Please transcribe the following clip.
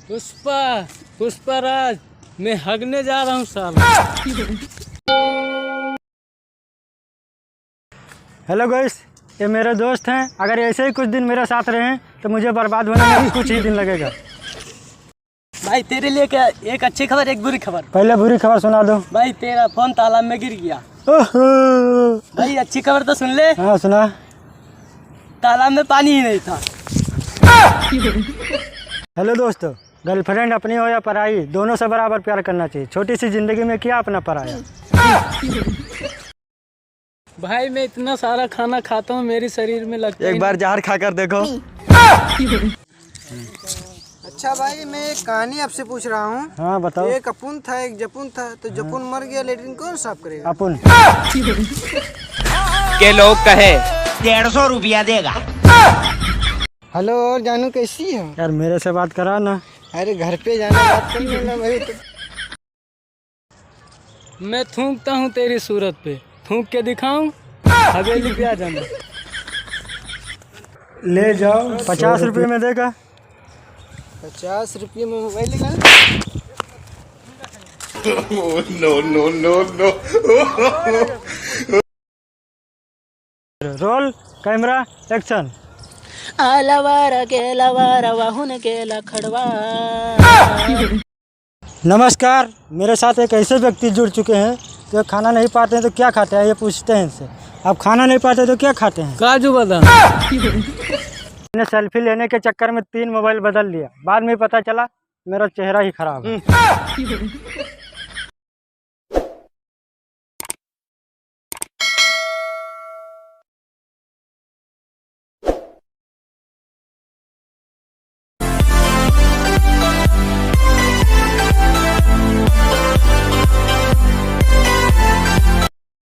पुष्पा पुष्पराज, मैं हगने जा रहा हूँ साला। हेलो गाइस, ये मेरे दोस्त हैं। अगर ऐसे ही कुछ दिन मेरे साथ रहें तो मुझे बर्बाद होने में कुछ ही दिन लगेगा। भाई तेरे लिए क्या, एक अच्छी खबर एक बुरी खबर। पहले बुरी खबर सुना दो। भाई तेरा फोन तालाब में गिर गया। ओहो। भाई अच्छी खबर तो सुन ले। हाँ सुना। तालाब में पानी ही नहीं था। हेलो दोस्तों, गर्लफ्रेंड अपनी हो या पराई, दोनों से बराबर प्यार करना चाहिए। छोटी सी जिंदगी में क्या अपना पराया। भाई मैं इतना सारा खाना खाता हूँ, मेरे शरीर में लगता एक बार जहर खाकर देखो। अच्छा भाई, मैं एक कहानी आपसे पूछ रहा हूँ। हाँ बताओ। एक अपुन था, एक जपुन था। तो जपुन मर गया, लेटरिन कौन साफ करेगा? अपुन। के लोग कहे 150 रुपया देगा। हेलो, और जानू कैसी है? यार मेरे से बात करा ना। अरे घर पे जाना, बात करने ना भाई। तो मैं थूकता हूँ तेरी सूरत पे, थूक के दिखाऊं? हवेली पे आ जाना। ले जाओ। 50 रुपये में देगा। 50 रुपये में मोबाइल निकाल। Roll camera action. नमस्कार, मेरे साथ एक ऐसे व्यक्ति जुड़ चुके हैं जो खाना नहीं पाते हैं तो क्या खाते हैं, ये पूछते हैं इनसे। आप खाना नहीं पाते तो क्या खाते हैं? काजू बादाम। मैंने सेल्फी लेने के चक्कर में 3 मोबाइल बदल लिया। बाद में पता चला मेरा चेहरा ही खराब है।